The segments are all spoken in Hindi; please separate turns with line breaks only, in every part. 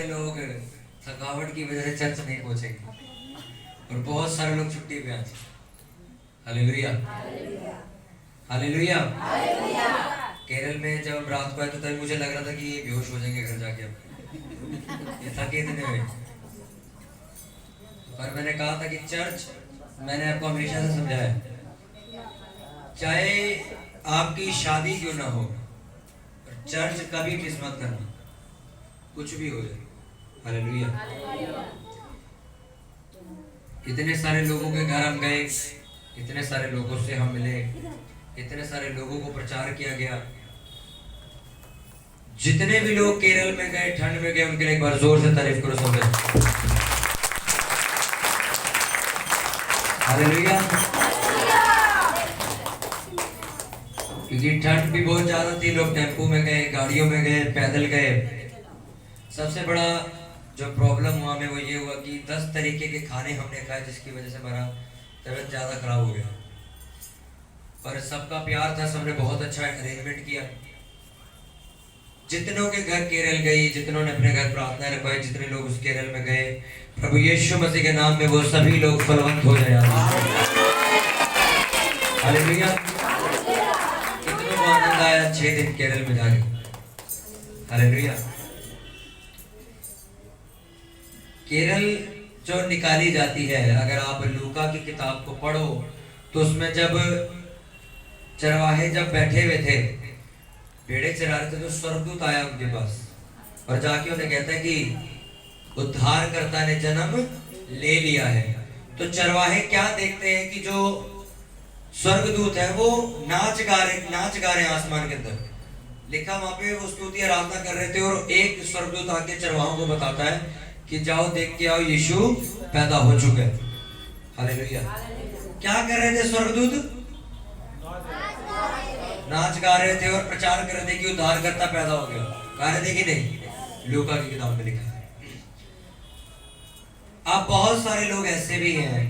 लोग थकावट की वजह से चर्च नहीं पहुंचेंगे और बहुत सारे लोग छुट्टी पे आज। Hallelujah hallelujah. केरल में जब हम रात को आए तो तभी मुझे लग रहा था कि ये बेहोश हो जाएंगे घर जाके, अब ये थके इतने हुए। पर मैंने कहा था कि चर्च, मैंने आपको हमेशा से समझाया, चाहे आपकी शादी क्यों ना हो, चर्च कभी मिस मत करना, कुछ भी हो जाए। हालेलुया। इतने सारे लोगों के घर हम गए, इतने सारे लोगों से हम मिले, इतने सारे लोगों को प्रचार किया गया। जितने भी लोग केरल में गए, ठंड में गए, उनके लिए एक बार जोर से तारीफ करो सब। हालेलुया। क्योंकि ठंड भी बहुत ज्यादा थी, लोग टेम्पो में गए, गाड़ियों में गए, पैदल गए। सबसे बड़ा जो प्रॉब्लम हुआ हमें वो ये हुआ कि 10 तरीके के खाने हमने खाए, जिसकी वजह से हमारा तबीयत ज़्यादा खराब हो गया। पर सबका प्यार था, सबने बहुत अच्छा अरेंजमेंट किया। जितनों के घर केरल गई, जितनों ने अपने घर प्रार्थना रखवाई, जितने लोग उस केरल में गए, प्रभु यीशु मसीह के नाम में वो सभी लोग फलवंत हो जाए। हालेलुया। कितनों को आनंद आया 6 दिन केरल में जाके। हालेलुया। केरल जो निकाली जाती है, अगर आप लूका की किताब को पढ़ो तो उसमें जब चरवाहे जब बैठे हुए थे, भेड़े चरा रहे थे, तो स्वर्गदूत आया उनके पास और जाके उन्हें कहता है कि उद्धारकर्ता ने जन्म ले लिया है। तो चरवाहे क्या देखते हैं कि जो स्वर्गदूत है वो नाच गा रहे आसमान के अंदर। लिखा वहां पे वो स्तुति आराधना कर रहे थे और एक स्वर्गदूत आके चरवाहों को बताता है कि जाओ देख के आओ, यीशु पैदा हो चुके हैं। हालेलुया। क्या कर रहे थे स्वर्गदूत? नाच गा रहे थे और प्रचार कर रहे थे कि उद्धारकर्ता पैदा हो गया। गा रहे थे कि नहीं? लूका की किताब में लिखा है। अब बहुत सारे लोग ऐसे भी हैं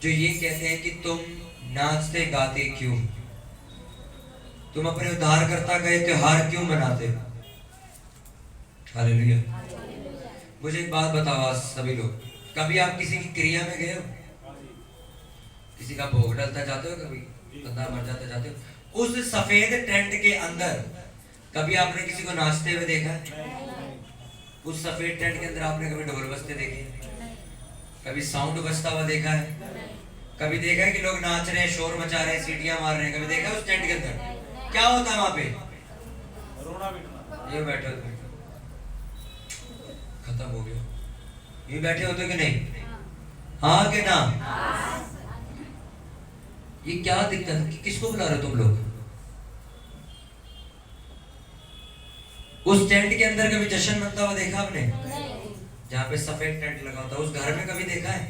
जो ये कहते हैं कि तुम नाचते गाते क्यों, तुम अपने उद्धारकर्ता का त्योहार क्यों मनाते? हालेलुया। मुझे एक बात बताओ आज सभी लोग, कभी आप किसी की क्रिया में गए हो? किसी का भोग डलता जाते हो? कभी बंदा मर जाता जाते हो? उस सफेद टेंट के अंदर कभी आपने किसी को नाचते हुए देखा? उस सफेद टेंट के अंदर आपने कभी ढोल बजते देखे? कभी साउंड बजता हुआ देखा है? कभी देखा है कि लोग नाच रहे हैं, शोर मचा रहे हैं, सीटियां मार रहे हैं? कभी देखा है उस टेंट के अंदर क्या होता है? वहां पे ये बैठे होते, खत्म हो गया। ये बैठे होते कि नहीं? हाँ कि ना? ये क्या दिक्कत है? किसको बुला रहे हो तुम लोग? उस टेंट के अंदर कभी जश्न मनता हुआ देखा आपने? जहाँ पे सफेद टेंट लगा होता है, उस घर में कभी देखा है?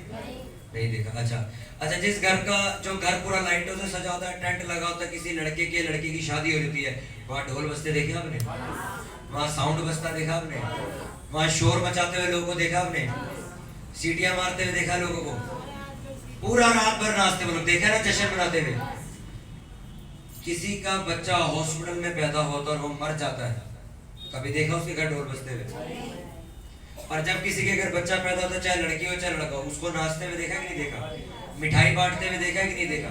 नहीं देखा। अच्छा, जिस घर का जो घर पूरा लाइटों से सजा होता है, टेंट लगा होता है, किसी लड़के की लड़की की शादी हो रही है, वहाँ ढोल बजते देखे आपने? वहाँ साउंड बजता देखा आपने? वहाँ शोर मचाते हुए लोगों को देखा आपने? सीटियां मारते हुए देखा लोगों को? पूरा रात भर नाचते हुए देखा ना, जश्न मनाते हुए। किसी का बच्चा हॉस्पिटल में पैदा होता और वो मर जाता है, कभी देखा उसके घर ढोल बजते हुए? और जब किसी के घर बच्चा पैदा होता है, चाहे लड़की हो चाहे लड़का हो, उसको नाचते हुए देखा कि नहीं देखा? मिठाई बांटते हुए देखा कि नहीं देखा?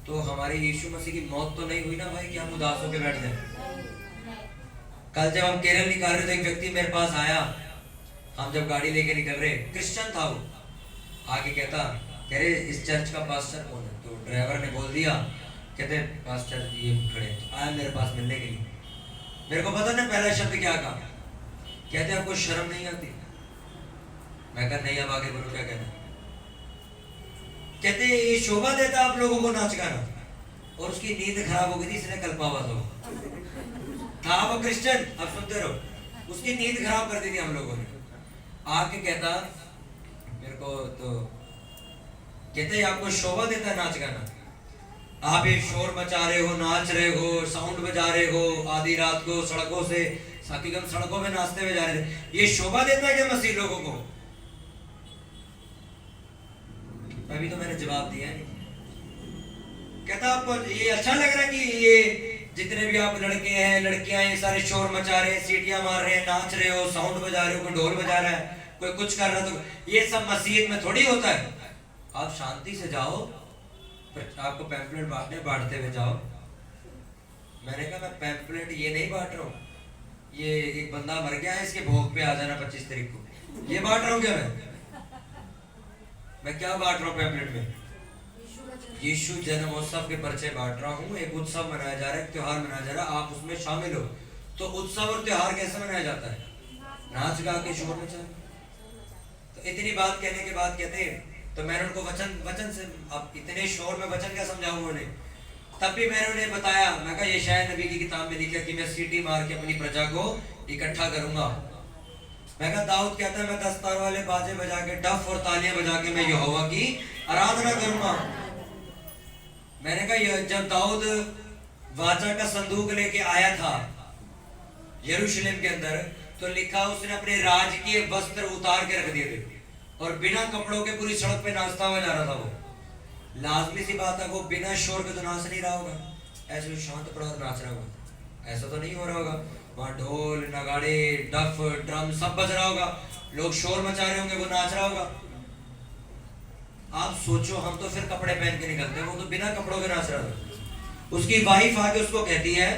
तो हमारे यीशु मसीह की मौत तो नहीं हुई ना भाई कि हम उदास होकर बैठ जाए। कल जब हम केरल निकाल रहे थे, एक व्यक्ति मेरे पास आया, हम जब गाड़ी लेके निकल रहे, क्रिश्चियन था वो, आगे कहता, कह रहे इस चर्च का पास्टर कौन है? तो ड्राइवर ने बोल दिया, कहते पास्टर ये खड़े। तो आया मेरे पास मिलने के लिए। मेरे को पता ना पहला शब्द क्या कहा? कहते आपको शर्म नहीं आती? मैं कहा नहीं, अब आगे बोलो क्या कहना। कहते ये शोभा देता आप लोगों को नाच गाना? और उसकी नींद खराब हो गई थी, इसने कल्पावास हो था वो क्रिश्चियन। अब सुनते रहो, उसकी नींद खराब कर दी थी हम लोगों ने। आके कहता मेरे को, तो कहते आपको शोभा देता है नाच गाना? आप ये शोर मचा रहे हो, नाच रहे हो, साउंड बजा रहे हो, आधी रात को सड़कों से, साकी हम सड़कों में नाचते हुए जा रहे थे, ये शोभा देता है क्या मसीह लोगों को? अभी तो मैंने जवाब दिया नहीं। कहता आपको ये अच्छा लग रहा है कि ये जितने भी आप लड़के हैं लड़कियां हैं सारे शोर मचा रहे हैं, सीटियां मार रहे हैं, नाच रहे हो, साउंड बजा रहे हो, कोई ढोल बजा रहा है, कोई कुछ कर रहा है, तो ये सब मस्जिद में थोड़ी होता है। आप शांति से जाओ, आपको पैम्पलेट बांटने बांटते हुए जाओ। मैंने कहा मैं पैम्पलेट ये नहीं बांट रहा हूँ, ये एक बंदा मर गया है इसके भोग पे आ जाना 25 तारीख को, ये बांट रहा हूँ क्या मैं क्या बांट रहा हूँ पैम्पलेट में? यीशु जन्मोत्सव के पर्चे बांट रहा हूँ। एक उत्सव मनाया जा रहा है, एक त्योहार मनाया जा रहा है, आप उसमें शामिल हो। तो उत्सव और त्योहार कैसे मनाया जाता है? नाच गा के शोर मचा। तो इतनी बात कहने के बाद कहते हैं, तो मैंने उनको वचन से, अब इतने शोर में वचन क्या समझाऊं उन्हें? तब भी मैंने उन्हें बताया, मैं कहा यशायाह नबी की किताब में लिखा कि मैं सीटी मार के अपनी प्रजा को इकट्ठा करूंगा। मैं कहा दाऊद कहता है मैं दस्तार वाले बाजे बजा के, डफ और तालियां बजा के मैं यहोवा की आराधना करूंगा। मैंने कहा जब दाऊद वाचा का संदूक लेके आया था यरूशलेम के अंदर, तो लिखा उसने अपने राजकीय वस्त्र उतार के रख दिए थे और बिना कपड़ों के पूरी सड़क पे नाचता हुआ जा रहा था। वो लाजमी सी बात है, वो बिना शोर के तो नाच नहीं रहा होगा, ऐसे शांत पड़ा नाच रहा होगा, ऐसा तो नहीं हो रहा होगा। वहाँ ढोल नगाड़े डफ ड्रम सब बज रहा होगा, लोग शोर मचा रहे होंगे, वो नाच रहा होगा। आप सोचो, हम तो फिर कपड़े पहन के निकलते हैं, वो तो बिना कपड़ों के नाच रहा था। उसकी वाइफ आके उसको कहती है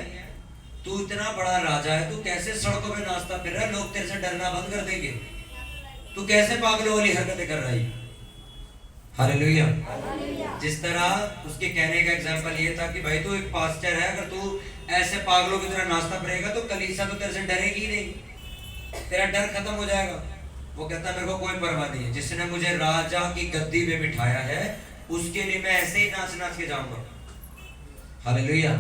तू इतना बड़ा राजा है, तू कैसे सड़कों पे नाचता फिर रहा है, लोग तेरे से डरना बंद कर देंगे, तू कैसे पागलों वाली हरकतें कर रहा है। हालेलुया। जिस तरह उसके कहने का एग्जांपल ये था कि भाई तू एक पास्टर है, अगर तू ऐसे पागलों की तरह नाचता फिरेगा तो कलीसिया तो तेरे से डरेगी ही नहीं, तेरा डर खत्म हो जाएगा। वो कहता मेरे को कोई परवाह नहीं है, जिसने मुझे राजा की गद्दी पे बिठाया है उसके लिए मैं ऐसे ही नाच नाच के जाऊंगा। हालेलुया।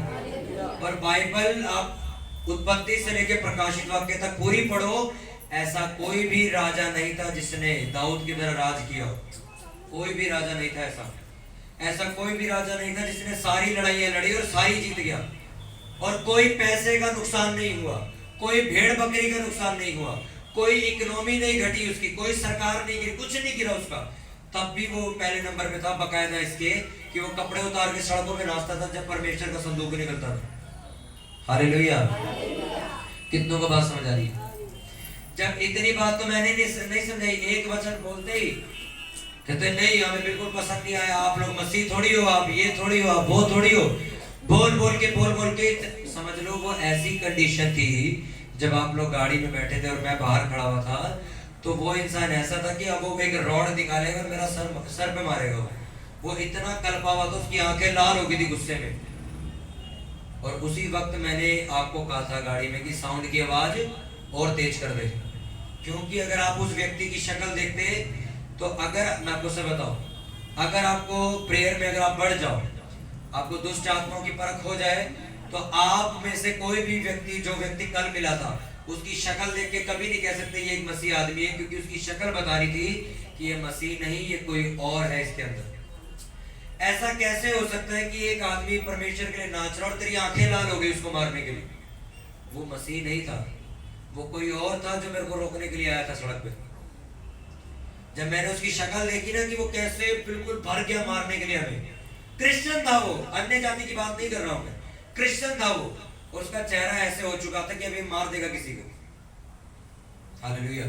और बाइबल आप उत्पत्ति से लेकर प्रकाशित वाक्य तक पूरी पढ़ो, ऐसा कोई भी राजा नहीं था जिसने दाऊद की तरह राज किया। कोई भी राजा नहीं था ऐसा, ऐसा कोई भी राजा नहीं था जिसने सारी लड़ाइयां लड़ी और सारी जीत गया, और कोई पैसे का नुकसान नहीं हुआ, कोई भेड़ बकरी का नुकसान नहीं हुआ, कोई इकोनॉमी नहीं घटी उसकी, कोई सरकार नहीं गिरी, कुछ नहीं गिरा उसका। तब भी वो पहले नंबर पे था, बकायदा इसके कि वो कपड़े उतार के सड़कों पे नाचता था जब परमेश्वर का संदूक निकलता था। हालेलुया। कितनों को बात समझ आ रही है? जब इतनी बात तो मैंने नहीं समझाई, एक वचन बोलते ही कहते नहीं हमें बिल्कुल पसंद नहीं आया, आप लोग मसीह थोड़ी हो, आप ये थोड़ी हो, आप वो थोड़ी हो। बोल बोल के समझ लो वो ऐसी कंडीशन थी जब आप लोग गाड़ी में बैठे थे और मैं बाहर खड़ा हुआ था, तो वो इंसान ऐसा था कि अब वो एक रॉड निकालेगा और मेरा सर पे मारेगा। वो इतना कल्पा हुआ था, उसकी आंखें लाल हो गई थी गुस्से में। और उसी वक्त मैंने आपको कहा था गाड़ी में कि साउंड की आवाज और तेज कर दे, क्योंकि अगर आप उस व्यक्ति की शक्ल देखते तो, अगर मैं आपको से बताऊं, अगर आपको प्रेयर में अगर आप बढ़ जाओ, आपको दुष्ट आत्माओं की परख हो जाए, तो आप में से कोई भी व्यक्ति, जो व्यक्ति कल मिला था, उसकी शक्ल देख के कभी नहीं कह सकते ये एक मसीह आदमी है, क्योंकि उसकी शक्ल बता रही थी कि ये मसीह नहीं, ये कोई और है इसके अंदर। ऐसा कैसे हो सकता है कि एक आदमी परमेश्वर के लिए नाच रहा और तेरी आंखें लाल हो गई उसको मारने के लिए? वो मसीह नहीं था, वो कोई और था जो मेरे को रोकने के लिए आया था सड़क पे। जब मैंने उसकी शक्ल देखी ना कि वो कैसे बिल्कुल भर गया मारने के लिए हमें, क्रिश्चियन था वो, अन्य जाति की बात नहीं कर रहा हूं मैं, क्रिश्चियन था वो, और उसका चेहरा ऐसे हो चुका था कि अभी मार देगा किसी को। हालेलुया।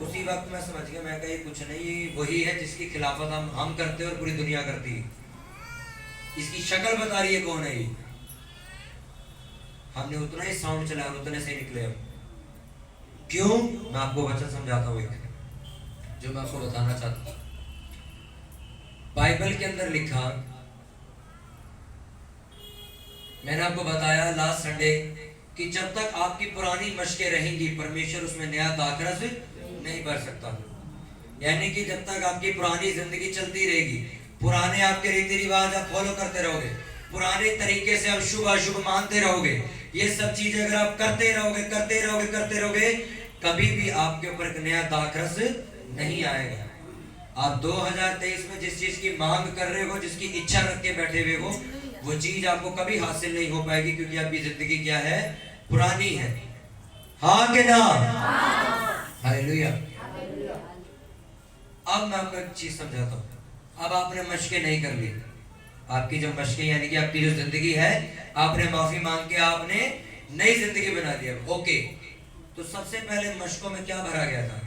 उसी वक्त मैं समझ गया, मैं कहा ये कुछ नहीं, वही है जिसकी खिलाफत हम करते हैं और पूरी दुनिया करती है। इसकी शक्ल बता रही है कौन है ये। हमने उतना ही साउंड चलाया, उतने से निकले हम। क्यों? मैं आपको वचन समझाता हूँ एक, जो मैं आपको बताना चाहता हूँ। बाइबल के अंदर लिखा, मैंने आपको बताया लास्ट संडे कि जब तक आपकी पुरानी मशकें रहेंगी परमेश्वर उसमें नया दाखरस नहीं भर सकता। यानी कि जब तक आपकी पुरानी जिंदगी चलती रहेगी, पुराने आपके रीति रिवाज आप फॉलो करते रहोगे, पुराने तरीके से आप शुभ अशुभ मानते रहोगे, ये सब चीजें अगर आप करते रहोगे, कभी भी आपके ऊपर एक नया दाखरस नहीं आएगा। आप 2023 में जिस चीज की मांग कर रहे हो, जिसकी इच्छा रख के बैठे हुए हो, वो चीज आपको कभी हासिल नहीं हो पाएगी, क्योंकि आपकी जिंदगी क्या है? पुरानी है। हाँ के ना? हालेलुया। अब मैं आपको एक चीज समझाता हूँ। अब आपने मशकें नहीं कर ली, आपकी जो मशकें यानी कि आपकी जो जिंदगी है, आपने माफी मांग के आपने नई जिंदगी बना दी। ओके, तो सबसे पहले मशकों में क्या भरा गया था?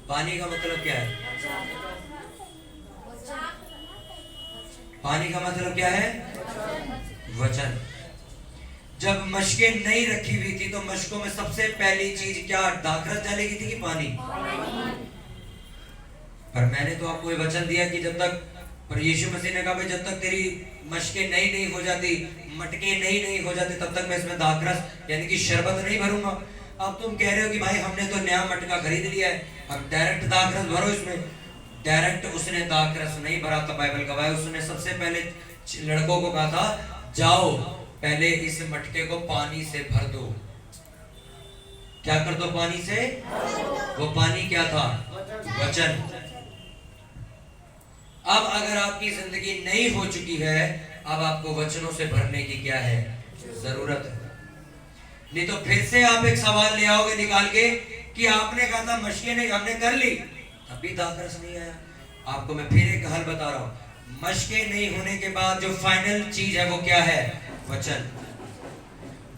पानी का मतलब क्या है? पानी का मतलब क्या है? वचन। जब मशकें नहीं रखी हुई थी तो मशकों में सबसे पहली चीज क्या दाखरस डालेगी थी कि पानी? पर मैंने तो आपको ये वचन दिया कि जब तक, पर यीशु मसीह ने कहा भाई जब तक तेरी मशकें नई हो जाती, मटके नई हो जाते, तब तक मैं इसमें दाखरस यानी कि शरबत नहीं भरूंगा। अब तुम कह रहे हो कि भाई हमने तो नया मटका खरीद लिया है, अब डायरेक्ट दाखरस भरो इसमें। डायरेक्ट उसने दाखरस नहीं भरा था, बाइबल गवाह है। उसने सबसे पहले लड़कों को कहा था जाओ पहले इस मटके को पानी से भर दो। क्या कर दो? पानी से। वो पानी क्या था? वचन। अब अगर आपकी जिंदगी नई हो चुकी है, अब आपको वचनों से भरने की क्या है? जरूरत है। नहीं तो फिर से आप एक सवाल ले आओगे निकाल के कि आपने कहा था मशकें नहीं, हमने कर ली, अभी दाखरस नहीं आया। आपको मैं फिर एक हल बता रहा हूं। मशकें नहीं होने के बाद जो फाइनल चीज है वो क्या है? वचन।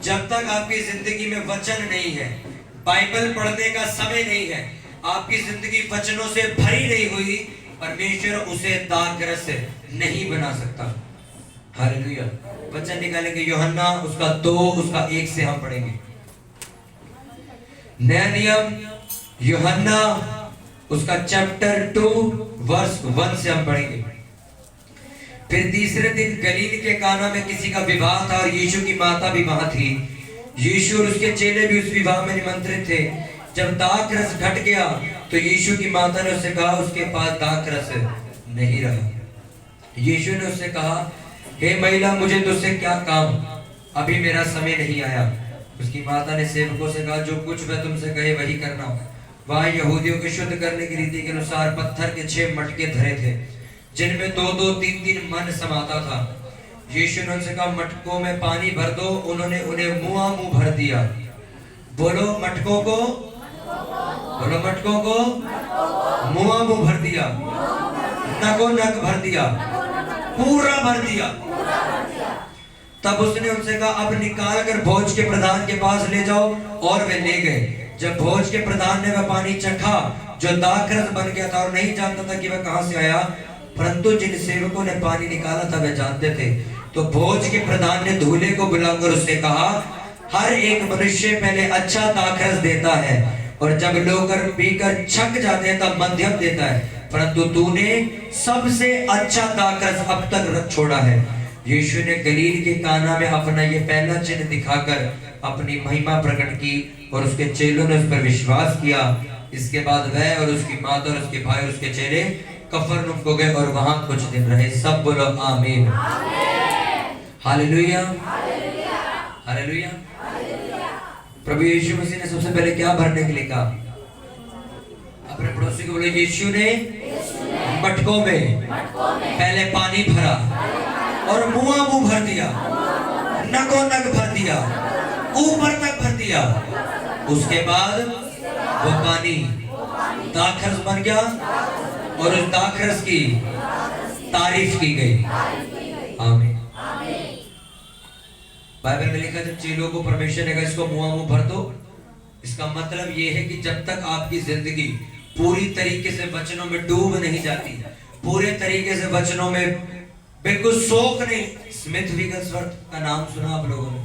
जब तक आपकी जिंदगी में वचन नहीं है, बाइबल पढ़ने का समय नहीं है, आपकी जिंदगी वचनों से भरी नहीं हुई, परमेश्वर उसे दाखरस नहीं बना सकता। हालेलुया। वचन निकालेंगे यूहन्ना उसका 2 उसका 1 से हम पढ़ेंगे। नया नियम यूहन्ना उसका चैप्टर 2 वर्स 1 से हम पढ़ेंगे। फिर तीसरे दिन गलील के काना में किसी का विवाह था और यीशु की माता भी वहां थी। यीशु और उसके चेले भी उस विवाह में निमंत्रित थे। जब दाखरस घट गया तो यीशु की माता ने उससे कहा उसके पास दाखरस नहीं रहा। यीशु ने उससे कहा हे महिला मुझे तुझसे क्या काम, अभी मेरा समय नहीं आया। उसकी माता ने सेवकों से कहा जो कुछ वह तुमसे कहे वही करना। वहां यहूदियों के शुद्ध करने की रीति के अनुसार पत्थर के 6 मटके धरे थे जिनमें 2-2 3-3 मन समाता था। यीशु ने उनसे कहा मटकों में पानी भर दो। उन्होंने उन्हें मुंह भर दिया। बोलो मटकों को, बोलो मटकों को मुंह भर दिया, नगो नग भर दिया, पूरा भर दिया। तब उसने उनसे कहा अब निकाल कर भोज के प्रधान के पास ले जाओ, और वे ले गए। जब भोज के प्रधान ने वह पानी चखा जो दाखरस बन गया था और नहीं जानता था कि वह कहां से आया, परंतु जिन सेवकों ने पानी निकाला था वे जानते थे, तो भोज के प्रधान ने दूल्हे को बुलाकर उससे कहा हर एक मनुष्य पहले अच्छा दाखरस देता है और जब लोग पीकर छक जाते हैं तब मध्यम देता है, परंतु तूने सबसे अच्छा दाखरस अब तक रख छोड़ा है। यीशु ने गलील के काना में अपना ये पहला चिन्ह दिखाकर अपनी महिमा प्रकट की और उसके चेलों ने उस पर विश्वास किया। इसके बाद वह और उसकी माता और उसके भाई और उसके चेले कफरनहूम को गए और वहां कुछ दिन रहे। सब बोलो आमीन। Hallelujah, hallelujah. प्रभु यीशु मसीह ने सबसे पहले क्या भरने के लिए कहा? अपने पड़ोसी को बोले यीशु ने मटकों में पहले पानी भरा और मुंह भर दिया, नगो नग भर दिया, ऊपर तक भर दिया। उसके बाद वो पानी दाखरस बन गया और उस दाखरस की तारीफ की गई। आमीन। बाइबल में लिखा जब चेलों को परमेश्वर ने कहा इसको मुंह भर दो, इसका मतलब ये है कि जब तक आपकी जिंदगी पूरी तरीके से वचनों में डूब नहीं जाती, पूरे तरीके से वचनों में बिल्कुल सोख नहीं। स्मिथ विगलस्वर्थ का नाम सुना आप लोगों ने?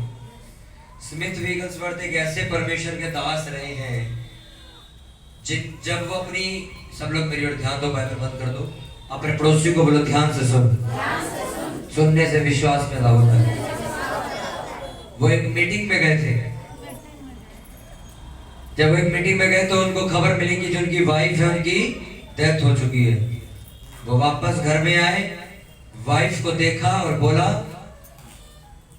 स्मिथ विगलस्वर्थ एक ऐसे परमेश्वर के दास रहे हैं जब वो अपनी, सब लोग मेरी ओर ध्यान दो, बाइबल बंद कर दो, अपने पड़ोसी को बोलो ध्यान से सुन, सुनने से विश्वास पैदा होता है। वो एक मीटिंग में गए थे। जब वो एक मीटिंग में गए तो उनको खबर मिली कि जो उनकी वाइफ है उनकी डेथ हो चुकी है। वो वापस घर में आए, वाइफ को देखा और बोला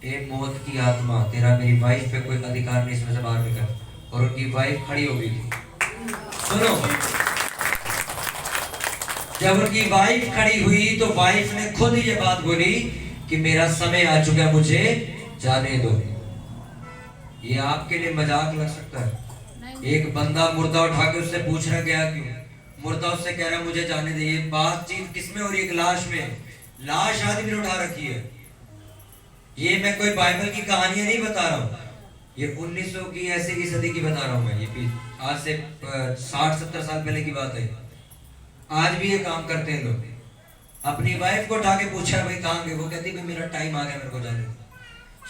ए मौत की आत्मा, तेरा मेरी वाइफ पे कोई अधिकार नहीं, इसमें से बाहर निकल। और उनकी वाइफ खड़ी हो गई थी। सुनो, जब उनकी वाइफ खड़ी हुई तो वाइफ ने खुद ये बात बोली कि मेरा समय आ चुका है, मुझे जाने दो। ये आपके लिए मजाक लग सकता है। एक बंदा मुर्दा उठा के उससे पूछ रहा गया क्यों, मुर्दा उससे कह रहा मुझे जाने दे। ये बातचीत किसमें हो रही है? लाश में। लाश आदमी ने उठा रखी है। ये मैं कोई बाइबल की कहानियां नहीं बता रहा हूँ, ये 1900 की ऐसे की सदी की बता रहा हूँ मैं। ये आज से 60-70 साल पहले की बात है। आज भी ये काम करते हैं लोग। अपनी वाइफ को उठा के पूछा भाई कहाँ गए, वो कहती भाई मेरा टाइम आ गया, मेरे को जाने दो।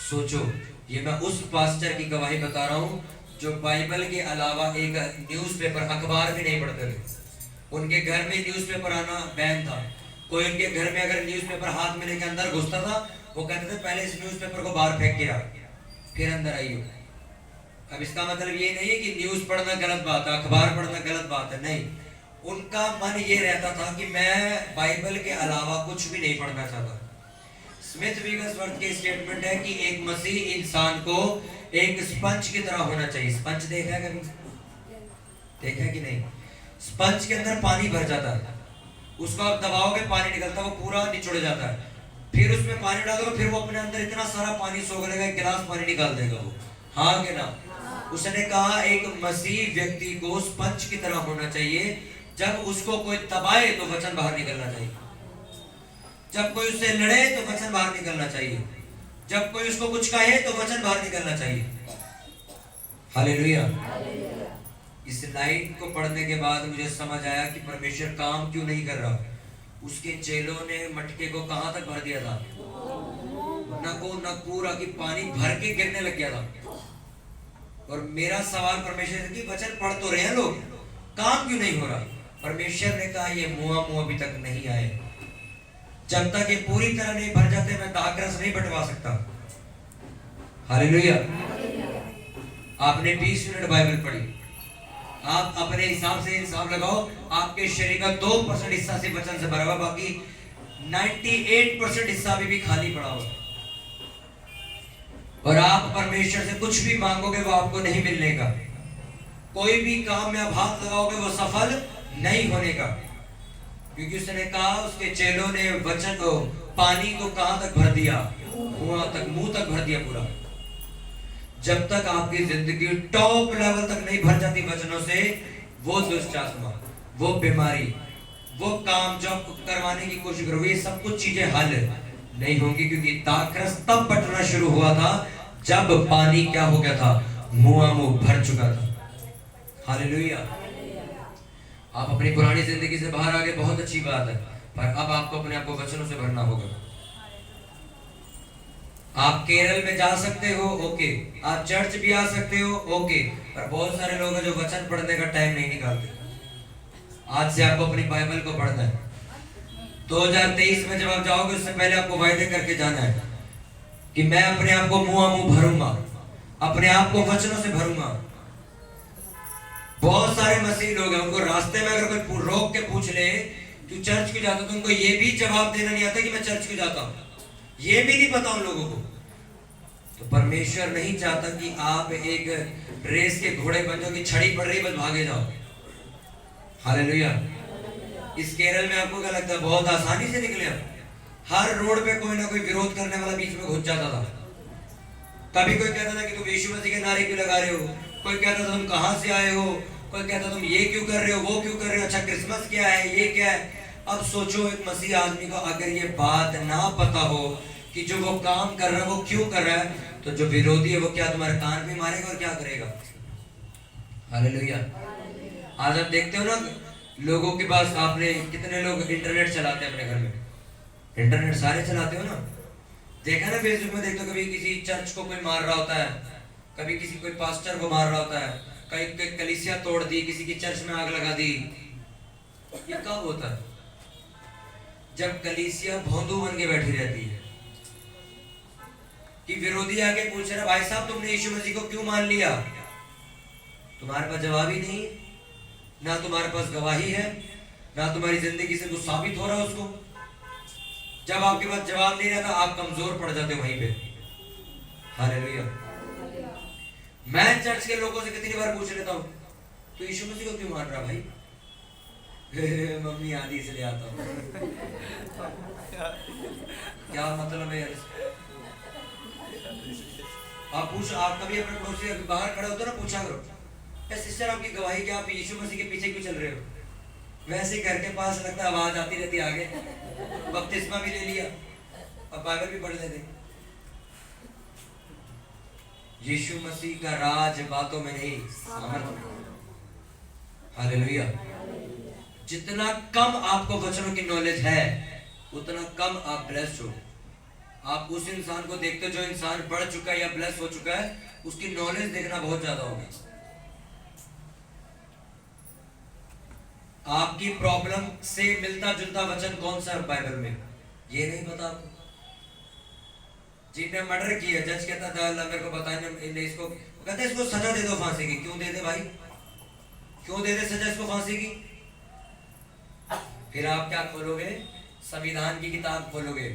सोचो, ये मैं उस पास्टर की गवाही बता रहा हूँ जो बाइबल के अलावा एक न्यूज़पेपर अखबार भी नहीं पढ़ते थे। उनके घर में न्यूज़पेपर आना बैन था। कोई उनके घर में अगर न्यूज़पेपर हाथ में लेके अंदर घुसता था, वो कहते थे पहले इस न्यूज़पेपर को बाहर फेंक के आ, फिर अंदर आइयो। अब इसका मतलब ये नहीं है कि न्यूज़ पढ़ना गलत बात है, अखबार पढ़ना गलत बात है, नहीं। उनका मन ये रहता था कि मैं बाइबल के अलावा कुछ भी नहीं पढ़ना चाहता। स्मिथ विगसवर्थ की स्टेटमेंट है कि एक मसीह इंसान को एक स्पंज की तरह होना चाहिए। स्पंज देखा है कभी? देखा है कि नहीं? स्पंज के अंदर पानी भर जाता है, उसको आप दबाओगे पानी निकलता है, वो पूरा निचुड़ जाता है। फिर उसमें पानी डालोगे, फिर वो अपने अंदर इतना सारा पानी सोख लेगा, एक गिलास पानी निकाल देगा वो। हाँ कि ना? उसने कहा एक मसीह व्यक्ति को स्पंज की तरह होना चाहिए। जब उसको कोई दबाए तो वचन बाहर निकलना चाहिए, जब कोई उससे लड़े तो वचन बाहर निकलना चाहिए, जब कोई उसको कुछ कहे तो वचन बाहर निकलना चाहिए। हालेलुया। इस लाइन को पढ़ने के बाद मुझे समझ आया कि परमेश्वर काम क्यों नहीं कर रहा। उसके चेलों ने मटके को कहां तक भर दिया था? नको नक पूरा की पानी भर के गिरने लग गया था। और मेरा सवाल परमेश्वर से कि वचन पढ़ तो रहे हैं लोग, काम क्यों नहीं हो रहा? परमेश्वर ने कहा ये मुआ अभी तक नहीं आए। जब तक ये पूरी तरह नहीं भर जाते मैं दाखरस नहीं बंटवा सकता। हालेलुया। आपने 20 मिनट बाइबल पढ़ी, आप अपने हिसाब से हिसाब लगाओ, आपके शरीर का 2% हिस्सा से वचन से भरा हुआ, बाकी 98% हिस्सा भी खाली पड़ा हुआ। और आप परमेश्वर से कुछ भी मांगोगे वो आपको नहीं मिलने का। कोई भी काम में आप हाथ लगाओगे वो सफल नहीं होने का, क्योंकि उसने कहा उसके चेलों ने वचन को पानी को कहां तक भर दिया? मुंह तक भर दिया पूरा। जब तक आपकी जिंदगी टॉप लेवल तक नहीं भर जाती वचनों से, वो दुष्ट आत्मा, वो बीमारी, वो काम जो आप करवाने की कोशिश करोगे, ये सब कुछ चीजें हल नहीं होंगी। क्योंकि दाखरस तब बटना शुरू हुआ था जब पानी क्या हो गया था? मुंह भर चुका था। हालेलुया। आप अपनी पुरानी जिंदगी से बाहर आ गए, बहुत अच्छी बात है, पर अब आपको अपने आप को वचनों से भरना होगा। आप केरल में जा सकते हो, ओके, आप चर्च भी आ सकते हो, ओके, पर बहुत सारे लोग हैं जो वचन पढ़ने का टाइम नहीं निकालते। आज से आपको अपनी बाइबल को पढ़ना है। 2023 में जब आप जाओगे उससे पहले आपको वायदे करके जाना है कि मैं अपने आप को मुंह भरूंगा, अपने आप को वचनों से भरूंगा। बहुत सारे मसीह लोग हैं, उनको रास्ते में अगर कोई रोक के पूछ ले तू चर्च क्यों जाता, तो उनको ये भी जवाब देना नहीं आता कि मैं चर्च क्यों जाता हूं, ये भी नहीं पता उन लोगों को। तो परमेश्वर नहीं चाहता कि आप एक रेस के घोड़े बन जाओ कि छड़ी पड़ रही बस भागे जाओ। हालेलुया। इस केरल में आपको क्या लगता है बहुत आसानी से निकले हम? हर रोड पे कोई ना कोई विरोध करने वाला बीच में घुस जाता था। कभी कोई कहता था कि तुम यीशु मसीह के नारे क्यों लगा रहे हो, कोई कहता था तुम कहां से आए हो, कोई कहता तुम ये क्यों कर रहे हो, वो क्यों कर रहे हो, अच्छा क्रिसमस क्या है, ये क्या है। अब सोचो एक मसीह आदमी को अगर ये बात ना पता हो कि जो वो काम कर रहा है वो क्यों कर रहा है, तो जो विरोधी है वो क्या तुम्हारे कान भी मारेगा और क्या करेगा। हालेलुया। आज आप देखते हो ना लोगों के पास, आपने कितने लोग इंटरनेट चलाते हैं अपने घर में? इंटरनेट सारे चलाते हो ना? देखा ना फेसबुक में, देखते हो कभी किसी चर्च को कोई मार रहा होता है, कभी किसी कोई पास्टर को मार रहा होता है, कहीं कलीसिया तोड़ दी, किसी की चर्च में आग लगा दी। ये कब होता है? जब कलीसिया भौंदू बन के बैठी रहती है कि विरोधी आके पूछ रहा भाई साहब तुमने यीशु मसीह को क्यों मान लिया? तुम्हारे पास जवाब ही नहीं, ना तुम्हारे पास गवाही है, ना तुम्हारी जिंदगी से कुछ साबित हो रहा है उसको। जब आपके पास जवाब नहीं रहता आप कमजोर पड़ जाते हो वहीं पे। हालेलुया। मैं चर्च के लोगों से कितनी बार पूछ लेता हूँ तो यीशु मसीह को क्यों मान रहा भाई? मम्मी आदि इसलिए आता हूँ। क्या मतलब है? आप कभी अपने पड़ोसी बाहर खड़े होते ना, पूछा करो सिस्टर आपकी गवाही क्या, आप यीशु मसीह के पीछे क्यों चल रहे हो? वैसे ही घर के पास लगता है, आवाज आती रहती आगे, बपतिस्मा भी ले लिया और बाइबल भी पढ़ लेते। यीशु मसीह का राज बातों में नहीं, सामर्थ में। हालेलुया। जितना कम आपको वचनों की नॉलेज है, उतना कम आप ब्लेस्ड हो। आप उस इंसान को देखते हो जो इंसान बढ़ चुका है या ब्लेस हो चुका है, उसकी नॉलेज देखना बहुत ज्यादा होगा। आपकी प्रॉब्लम से मिलता जुलता वचन कौन सा है बाइबल में, ये नहीं पता आपको। जिनने मर्डर किया, जज कहता था अल्लाह मेरे को बताया, इसको कहते इसको सजा दे दो फांसी की। क्यों दे दे भाई, क्यों दे दे सजा इसको फांसी की? फिर आप क्या खोलोगे? संविधान की किताब खोलोगे।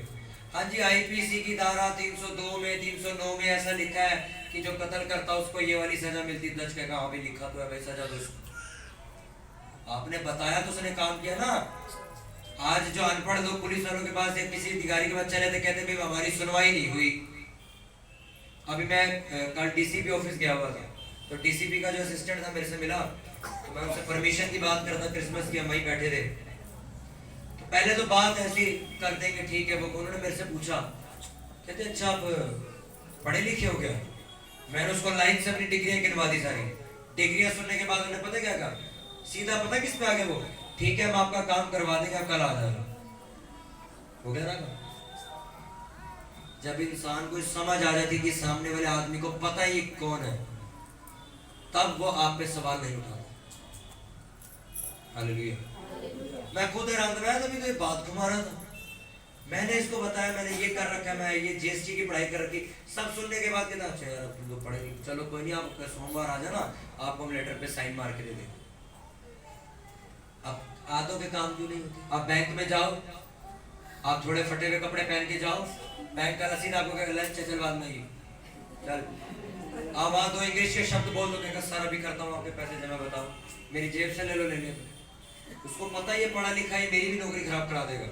हाँ जी, आईपीसी की धारा 302 में 309 में ऐसा लिखा है कि जो कत्ल करता उसको ये वाली सजा मिलती। जज कहेगा हाँ भी लिखा तो है भाई, सजा दो इसको। आपने बताया तो उसने काम किया ना। आज जो अनपढ़ लोग पुलिस वालों के पास या किसी अधिकारी के पास चले थे, कहते भाई हमारी सुनवाई नहीं हुई। अभी मैं कल डीसीपी ऑफिस गया हुआ था, तो डीसीपी का जो असिस्टेंट था मेरे से मिला, तो मैं उनसे परमिशन की बात करता, क्रिसमस की हम वहीं बैठे थे। तो पहले तो बात ऐसी कर देंगे, ठीक है। वो उन्होंने मेरे से पूछा, कहते अच्छा आप पढ़े लिखे हो क्या? मैंने उसको लाइन से अपनी डिग्रियां गिनवा दी सारी। डिग्रियां सुनने के बाद उन्होंने पता क्या कहा, सीधा पता किस पे आ गए वो, ठीक है हम आपका काम करवा देंगे, आप कल आ जाना। हो गया ना। जब इंसान को समझ आ जाती कि सामने वाले आदमी को पता ही कौन है, तब वो आप पे सवाल नहीं उठाता। हालेलुया। मैं खुद हैरान था, तभी तो ये बात घुमा रहा था। मैंने इसको बताया, मैंने ये कर रखा है, मैं ये जीएसटी की पढ़ाई कर रखी। सब सुनने के बाद कहता अच्छा यार तुम तो पढ़े नहीं, चलो कोई नहीं, आप सोमवार आ जाना, आपको हम लेटर पे साइन मार के दे देंगे। अब आधों के काम क्यों नहीं होते? आप बैंक में जाओ, आप थोड़े फटे हुए कपड़े पहन के जाओ, बैंक का रसीद आपको कहेगा लंच चल बाद में ही चल। आप वहां दो इंग्लिश के शब्द बोल दो, कहेगा सर अभी करता हूँ, आपके पैसे जमा, बताओ मेरी जेब से ले लो, ले ले। उसको पता ये पढ़ा लिखा है, मेरी भी नौकरी खराब करा देगा।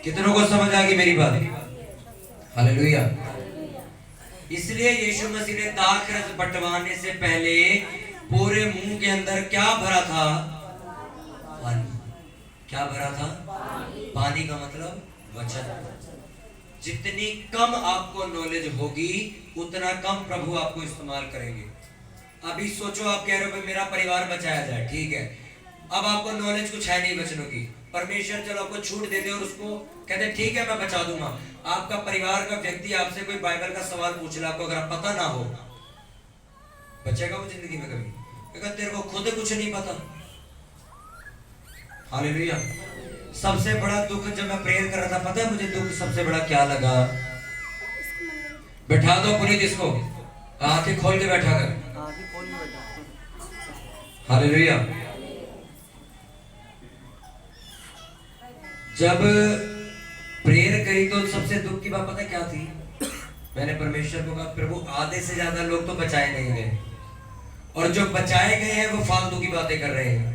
कितनों को समझ आ गई मेरी बात? हालेलुया। इसलिए यीशु मसीह ने दाखरस बंटवाने से पहले पूरे मुंह के अंदर क्या भरा था? पानी। क्या भरा था? पानी का मतलब वचन। जितनी कम आपको नॉलेज होगी, उतना कम प्रभु आपको इस्तेमाल करेंगे। अभी सोचो, आप कह रहे हो मेरा परिवार बचाया जाए, ठीक है। अब आपको नॉलेज कुछ है नहीं बचनों की, परमेश्वर चलो आपको छूट दे दे और उसको कहते ठीक है मैं बचा दूंगा। आपका परिवार का व्यक्ति आपसे कोई बाइबल का सवाल पूछ ले, आपको अगर पता ना हो, बचेगा वो जिंदगी में कभी? क्योंकि तेरे को खुद कुछ नहीं पता। हालेलुया। सबसे बड़ा दुख, जब मैं प्रेयर कर रहा था, पता है मुझे दुख सबसे बड़ा क्या लगा? बैठा दो पुनीत इसको, आंखें खोल के बैठा कर। हालेलुया। जब प्रेयर करी तो सबसे दुख की बात पता क्या थी? मैंने परमेश्वर को कहा प्रभु आधे से ज्यादा लोग तो बचाए नहीं गए, और जो बचाए गए हैं वो फालतू की बातें कर रहे हैं।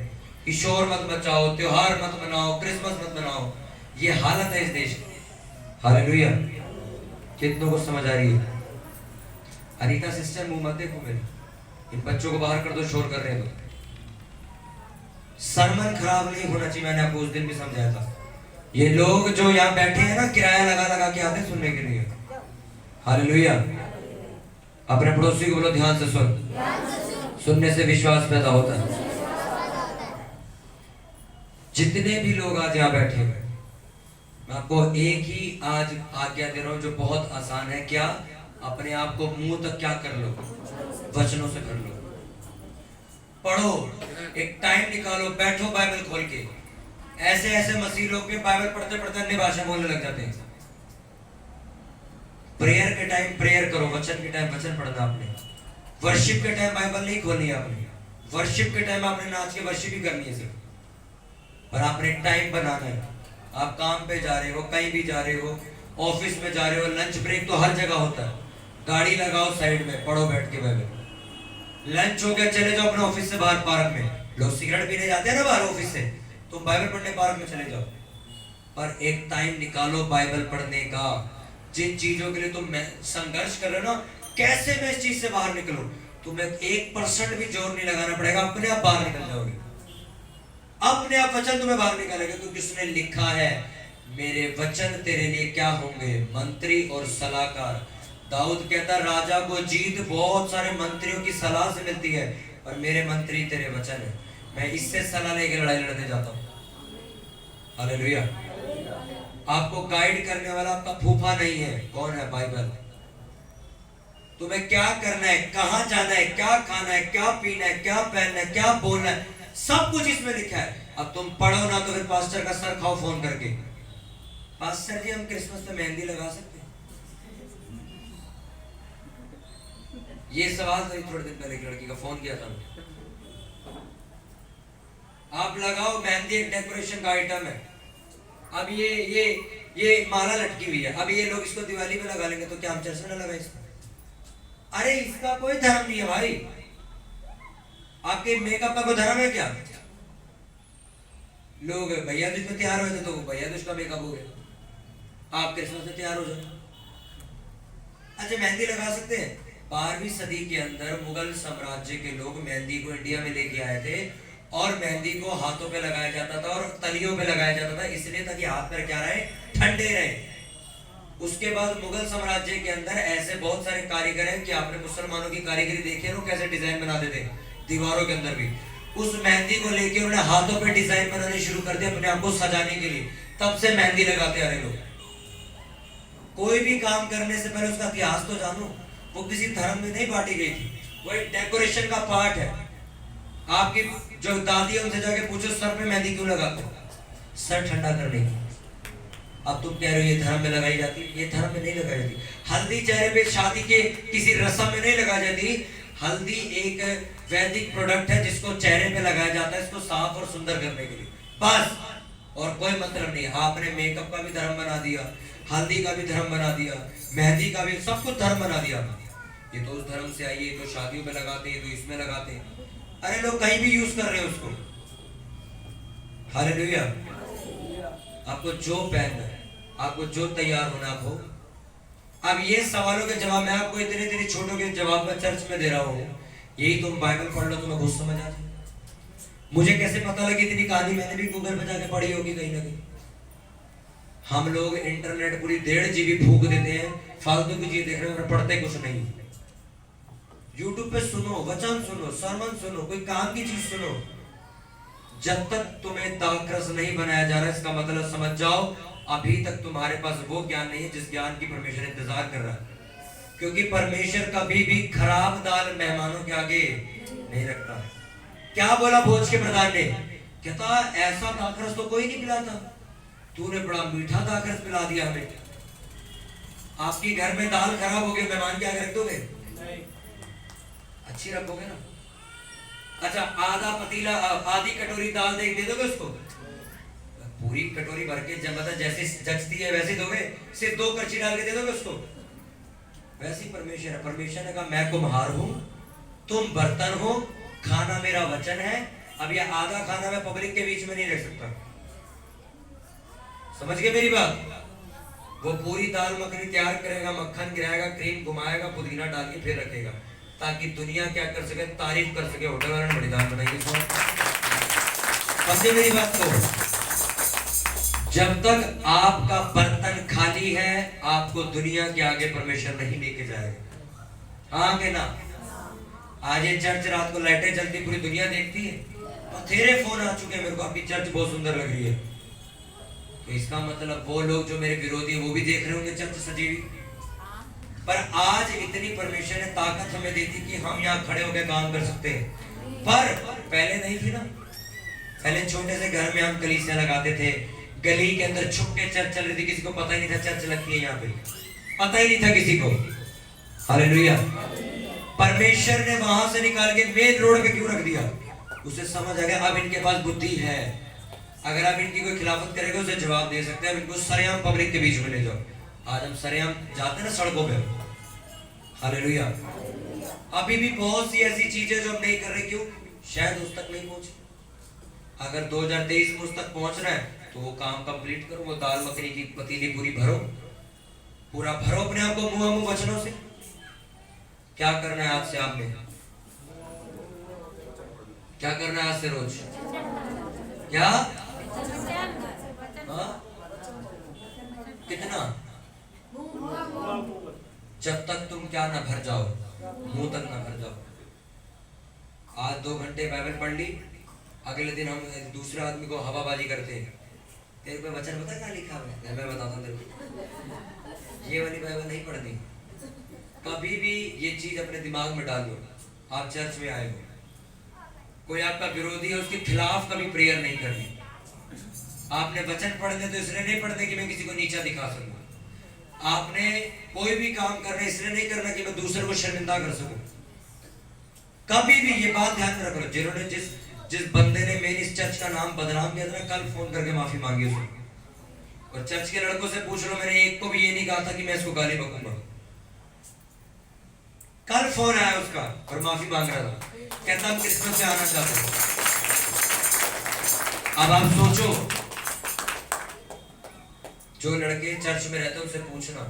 ईश्वर मत बचाओ, त्योहार मत मनाओ, क्रिसमस मत मनाओ। ये हालत है इस देश की। हालेलुया। कितनों को समझ आ रही है? अनीता सिस्टर मुंह मत देखो मेरे, इन बच्चों को बाहर कर दो, शोर कर रहे हैं तो। सरमन खराब नहीं होना चाहिए, मैंने आपको उस दिन भी समझाया था। ये लोग जो यहाँ बैठे हैं ना, किराया लगा लगा के आते सुनने के लिए। हालेलुया। अपने पड़ोसी को बोलो ध्यान से सुन, सुनने से विश्वास पैदा होता है। जितने भी लोग आज यहाँ बैठे हुए, मैं आपको एक ही आज आज्ञा दे रहा हूं जो बहुत आसान है। क्या? अपने आप को मुंह तक क्या कर लो? वचनों से कर लो। पढ़ो, एक टाइम निकालो, बैठो बाइबल खोल के। ऐसे ऐसे मसीह लोग के बाइबल पढ़ते पढ़ते अन्य भाषा बोलने लग जाते हैं। प्रेयर के टाइम प्रेयर करो, वचन के टाइम वचन पढ़ना आपने। वर्शिप के टाइम बाइबल नहीं खोलनी है आपने। वर्शिप के टाइम आपने नाच के वर्शिप ही करनी है सिर्फ, और आपने टाइम बनाना है। आप काम पे जा रहे हो, कहीं भी जा रहे हो, ऑफिस में जा रहे हो, लंच ब्रेक तो हर जगह होता है। गाड़ी लगाओ साइड में, पढ़ो बैठ के बाइबल। लंच हो गया, चले जाओ अपने ऑफिस से बाहर पार्क में। लोग सिगरेट पीने जाते हैं ना बाहर ऑफिस से, तुम बाइबल पढ़ने पार्क में चले जाओ। पर एक टाइम निकालो बाइबल पढ़ने का। जिन चीजों के लिए तुम संघर्ष कर रहे हो ना, कैसे मैं इस चीज से बाहर निकलूं, तुम्हें 1% भी जोर नहीं लगाना पड़ेगा, अपने आप बाहर निकल जाओगे। अपने आप वचन तुम्हें बाहर निकालेगा, क्योंकि उसने लिखा है मेरे वचन तेरे लिए क्या होंगे, मंत्री और सलाहकार। दाऊद कहता राजा को जीत बहुत सारे मंत्रियों की सलाह से मिलती है, और मेरे मंत्री तेरे वचन है, मैं इससे सलाह लेके लड़ाई लड़ने जाता हूँ। हालेलुया। आपको गाइड करने वाला आपका फूफा नहीं है, कौन है? बाइबल। तुम्हें क्या करना है, कहां जाना है, क्या खाना है, क्या पीना है, क्या पहनना है, क्या बोलना है, सब कुछ इसमें लिखा है। अब तुम पढ़ो ना तो फिर पास्टर का सर खाओ फोन करके, पास्टर जी हम क्रिसमस पे मेहंदी लगा सकते हैं? ये सवाल था थोड़े दिन पहले एक लड़की का, फोन किया था। आप लगाओ, मेहंदी एक डेकोरेशन का आइटम है। अब ये माला लटकी हुई है, अब ये लोग इसको दिवाली में लगा लेंगे, तो क्या हम चर्च में लगाए इसको? अरे इसका कोई धर्म नहीं है भाई। आपके मेकअप का कोई धर्म है क्या? लोग भैया दूज में तैयार हुए थे तो भैया दूज का मेकअप हो गया, आप क्रिसमस में तैयार हो जाए। अच्छा मेहंदी लगा सकते हैं? 12वीं सदी के अंदर मुगल साम्राज्य के लोग मेहंदी को इंडिया में लेके आए थे, और मेहंदी को हाथों पे लगाया जाता था और तलियों पे लगाया जाता था, इसलिए ताकि हाथ पर क्या रहे, ठंडे रहे। उसके बाद मुगल साम्राज्य के अंदर ऐसे बहुत सारे कारीगर हैं कि आपने मुसलमानों की कारीगरी देखी है ना, कैसे डिजाइन बनाते थे दीवारों के अंदर भी। उस मेहंदी को लेके उन्होंने हाथों पे डिजाइन बनाने शुरू कर दिया अपने आप को सजाने के लिए, तब से मेहंदी लगाते आ रहे लोग। कोई भी काम करने से पहले उसका इतिहास तो जानो, वो किसी धर्म में नहीं बांटी गई थी, वो एक डेकोरेशन का पार्ट है। आपकी जो दादी है उनसे जाके पूछो सर पे मेहंदी क्यों लगाते हो? सर ठंडा करने की। अब तुम कह रहे हो ये धर्म में लगाई जाती, ये धर्म में नहीं लगाई जाती। हल्दी चेहरे पे शादी के किसी रस्म में नहीं लगाई जाती। हल्दी एक वैदिक प्रोडक्ट है जिसको चेहरे पे लगाया जाता है, इसको साफ और सुंदर करने के लिए, बस, और कोई मतलब नहीं। आपने मेकअप का भी धर्म बना दिया, हल्दी का भी धर्म बना दिया, मेहंदी का भी, सब कुछ धर्म बना दिया। ये तो उस धर्म से आई है, तो शादियों में लगाते हैं, तो इसमें लगाते हैं। अरे लोग कहीं भी यूज कर रहे हैं उसको। हालेलुया। आपको जो पहनना है, आपको जो तैयार होना आप हो। अब ये सवालों के जवाब मैं आपको इतने इतने छोटों के जवाब में चर्च में दे रहा हूँ, यही तुम बाइबल पढ़ लो तुम्हें कुछ समझ आ जाए। मुझे कैसे पता लगी इतनी कहानी? मैंने भी गूगल पे जाके पढ़ी होगी कहीं ना कहीं। हम लोग इंटरनेट पूरी 1.5 GB फूक देते हैं, फालतू की चीज देख रहे हैं, पढ़ते कुछ नहीं। यूट्यूब पे सुनो, वचन सुनो, सरमन सुनो, कोई काम की चीज सुनो। जब तक तुम्हें दाखरस नहीं बनाया जा रहा, इसका मतलब समझ जाओ अभी तक तुम्हारे पास वो ज्ञान नहीं है जिस ज्ञान की परमेश्वर इंतजार कर रहा है। क्योंकि परमेश्वर कभी भी खराब दाल मेहमानों के आगे नहीं रखता। क्या बोला भोज के प्रधान ने? कहता ऐसा दाखरस तो कोई नहीं पिलाता, तूने बड़ा मीठा दाखरस पिला दिया हमें। आपकी घर में दाल खराब हो गई, मेहमान के आगे रख दोगे? अच्छी रखोगे ना। अच्छा आधा पतीला, आधी कटोरी दाल दे दोगे उसको? पूरी कटोरी भर के जब मतलब जैसे जचती है वैसे दोगे? सिर्फ 2 करछी डाल के दे दोगे उसको? वैसे ही परमेश्वर है। परमेश्वर ने कहा मैं कुम्हार हूं, तुम बर्तन हो, खाना मेरा वचन है। अब ये आधा खाना मैं पब्लिक के बीच में नहीं रख सकता। समझ गए मेरी बात? वो पूरी दाल मखनी तैयार करेगा, मक्खन गिराएगा, क्रीम घुमाएगा, पुदीना डाल के फिर रखेगा, ताकि दुनिया क्या कर सके, तारीफ कर सके, होटल वाले ने बड़ी दाल बनाई। समझे मेरी बात को? जब तक आपका बर्तन खाली है, आपको दुनिया के आगे परमेश्वर नहीं लेके जाएगा। हाँ के ना? आज ये चर्च रात को लाइटें जलती पूरी दुनिया देखती है, बथेरे फोन आ चुके हैं मेरे को, आपकी चर्च बहुत सुंदर लग रही है। तो इसका मतलब वो लोग जो मेरे विरोधी है वो भी देख रहे होंगे चर्च सजी हुई। पर आज इतनी परमेश्वर ने ताकत हमें दी थी कि हम यहाँ खड़े होकर काम कर सकते हैं, पर पहले नहीं थी ना। पहले छोटे से घर में हम कलीसिया लगाते थे, गली के अंदर छुप के चर्च चल रही थी, किसी को पता ही नहीं था चर्च लगती है यहाँ पे, पता ही नहीं था किसी को। हालेलुया। परमेश्वर ने वहां से निकाल के मेन रोड पे क्यों रख दिया? उसे समझ आ गया अब इनके पास बुद्धि है, अगर आप इनकी कोई खिलाफत करेंगे उसे जवाब दे सकते हैं। अब इनको सरेआम पब्लिक के बीच में ले जाओ। आज हम सरेआम जाते हैं ना सड़कों पे। हालेलुया। अभी भी बहुत सी ऐसी चीजें जो हम नहीं कर रहे, क्यों? शायद उस तक नहीं पहुंचे। अगर 2023 में उस तक पहुंचना है तो वो काम कंप्लीट करो, वो दाल मखनी की पतीली पूरी भरो, पूरा भरो अपने आप को मुंह वचनों से। क्या करना है आज से? आपने क्या करना है आज से? रोज क्या? हाँ? कितना? जब तक तुम क्या ना भर जाओ, मुंह तक ना भर जाओ। आज 2 घंटे बाइबल पढ़ ली, अगले दिन हम दूसरे आदमी को हवाबाजी करते हैं। तेरे पे वचन पता क्या लिखा है? मैं बताता हूँ तेरे को। ये वाली बाइबल नहीं पढ़नी। कभी भी ये चीज अपने दिमाग में डाल लो। आप चर्च में आए हो, कोई आपका विरोधी है, उसके खिलाफ कभी प्रेयर नहीं करनी। आपने वचन पढ़ने तो इसलिए नहीं पढ़ने कि मैं किसी को नीचा दिखा सकूं। आपने कोई भी काम करना इसलिए नहीं करना कि मैं दूसरे को शर्मिंदा कर सकूं। कभी भी ये बात ध्यान में रखो। जिन्होंने जिस बंदे ने मेन इस चर्च का नाम बदनाम किया था ना, कल फोन करके माफी मांगी उसने। और चर्च के लड़कों से पूछ लो, मैंने एक को भी ये नहीं कहा था कि मैं इसको गाली बकूंगा। कल फोन आया उसका और माफी मांग रहा था, कहता हम क्रिसमस से आना चाहते हो। अब आप सोचो, जो लड़के चर्च में रहते हैं उनसे पूछना,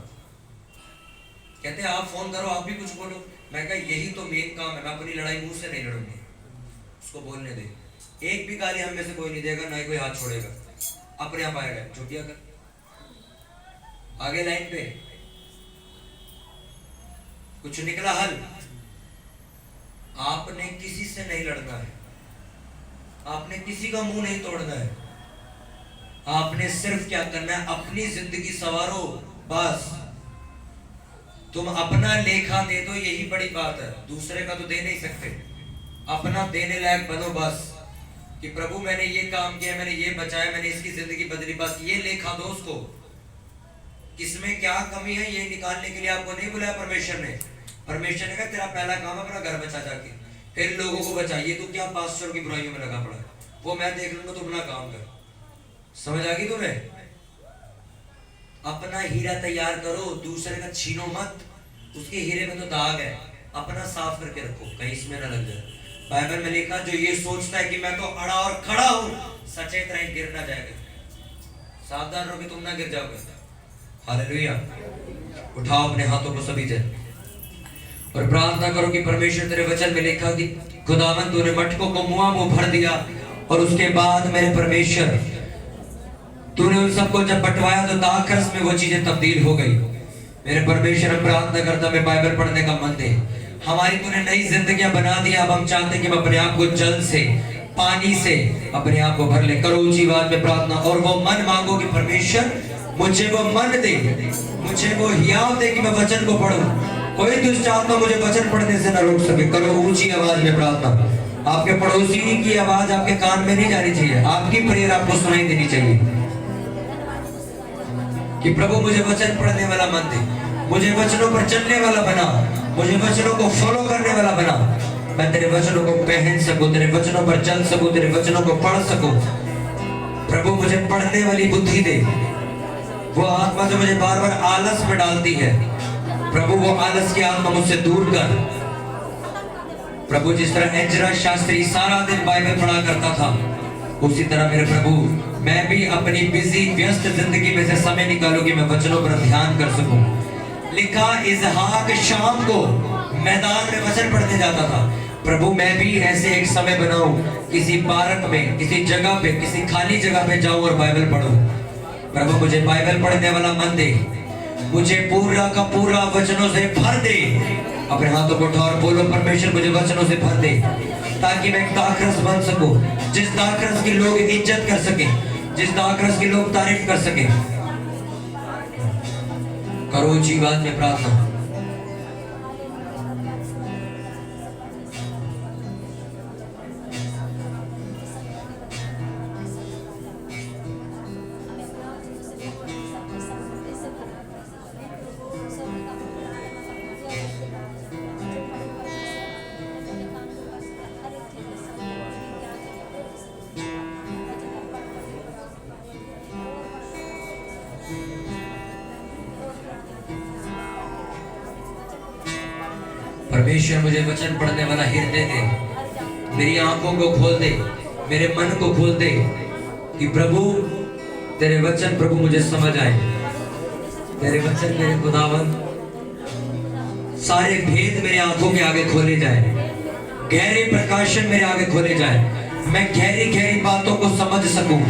कहते हैं आप फोन करो, आप भी कुछ बोलो। मैं कहा यही तो मेन काम है, मैं अपनी लड़ाई मुंह से नहीं लड़ूंगी, उसको बोलने दे। एक भी गाली हम में से कोई नहीं देगा, ना ही कोई हाथ छोड़ेगा, अपने आप आएगा। चुटिया कर आगे लाइन पे कुछ निकला हल। आपने किसी से नहीं लड़ना है, आपने किसी का मुंह नहीं तोड़ना है। आपने सिर्फ क्या करना है, अपनी जिंदगी संवारो बस। तुम अपना लेखा दे दो, यही बड़ी बात है। दूसरे का तो दे नहीं सकते, अपना देने लायक बनो बस। कि प्रभु मैंने ये काम किया, मैंने ये बचाया, मैंने इसकी जिंदगी बदली, बस ये लेखा दो उसको। किसमें क्या कमी है ये निकालने के लिए आपको नहीं बुलाया परमेश्वर ने। परमेश्वर ने कहा तेरा पहला काम अपना घर बचा जाके, फिर लोगों को बचाइए। तू क्या पास्टर की बुराइयों में लगा पड़ा है, वो मैं देख लूंगा, तू अपना काम कर। समझ आ गई तुम्हें? अपना हीरा तैयार करो, दूसरे का छीनो मत। उसके हीरे में तो दाग है, अपना साफ करके रखो, कहीं इसमें ना लग जाए। बाइबल में लिखा, जो ये सोचता है कि मैं तो अड़ा और खड़ा हूं, सचेत रहे गिर ना जाएगा। सावधान रहो कि तुम ना गिर जाओगे। हालेलुया। उठाओ अपने हाथों को सभी जन और प्रार्थना करो कि परमेश्वर, तेरे वचन में लिखा कि खुदावंद तूने मटकों को मुंह भर दिया, और उसके बाद मेरे परमेश्वर तूने उन सबको जब बंटवाया तो दाखरस में वो चीजें तब्दील हो गई। मेरे परमेश्वर, हम प्रार्थना करता मैं बाइबल पढ़ने का मन दे। हमारी तूने नई जिंदगियां बना दी। अब हम चाहते कि हम अपने आप को जल से, पानी से अपने आप को भर ले। करो ऊंची आवाज में प्रार्थना और वो मन मांगो कि परमेश्वर मुझे वो मन दे, मुझे वो हियाव दे कि मैं वचन को पढ़ूं। कोई दुष्ट आत्मा मुझे वचन पढ़ने से न रोक सके। करो ऊंची आवाज में प्रार्थना। आपके पड़ोसी की आवाज आपके कान में नहीं जानी चाहिए, आपकी प्रेयर आपको सुनाई देनी चाहिए कि प्रभु मुझे वचन पढ़ने वाला मन दे, मुझे वचनों पर चलने वाला बना, मुझे वचनों को फॉलो करने वाला बना। मैं तेरे वचनों को पहन सकूं, तेरे वचनों पर चल सकूं, तेरे वचनों को पढ़ सकूं। प्रभु मुझे पढ़ने वाली बुद्धि दे। वो आत्मा जो मुझे बार बार आलस में डालती है, प्रभु वो आलस की आत्मा मुझसे दूर कर। प्रभु जिस तरह एजरा शास्त्री सारा दिन बाइबल पढ़ा करता था, उसी तरह मेरे प्रभु मैं भी अपनी बिजी व्यस्त जिंदगी में से समय निकालूं कि मैं वचनों पर ध्यान कर सकूं। लिखा इसहाक शाम को मैदान में वचन पढ़ने जाता था। प्रभु मैं भी ऐसे एक समय बनाऊं, किसी पार्क में, किसी जगह पे, किसी खाली जगह पे जाऊं और बाइबल पढ़ूं। प्रभु मुझे बाइबल पढ़ने वाला मन दे, मुझे पूरा का पूरा वचनों से भर दे। अपने हाथों को उठाओ और बोलो परमेश्वर मुझे वचनों से भर दे, ताकि मैं दाखरस बन सकूं, जिस दाखरस की लोग इज्जत कर सके, जिस दाखरस की लोग तारीफ कर सके। करो जीवन में प्रार्थना। परमेश्वर मुझे वचन पढ़ने वाला हृदय दे, मेरी आंखों को खोल दे, मेरे मन को खोल दे कि प्रभु तेरे वचन प्रभु मुझे समझ आए। तेरे वचन मेरे खुदावन सारे भेद मेरे आंखों के आगे खोले जाए, गहरे प्रकाशन मेरे आगे खोले जाए। मैं गहरी गहरी बातों को समझ सकूं।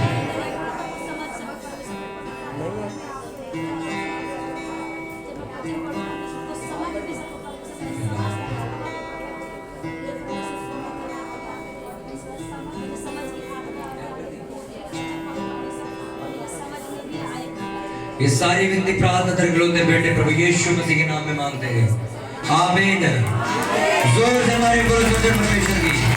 ये सारी विनती प्रार्थना दरगलोते बेटे प्रभु यीशु मसीह के नाम में मांगते हैं, आमीन। जोर से हमारे गुरु परमेश्वर की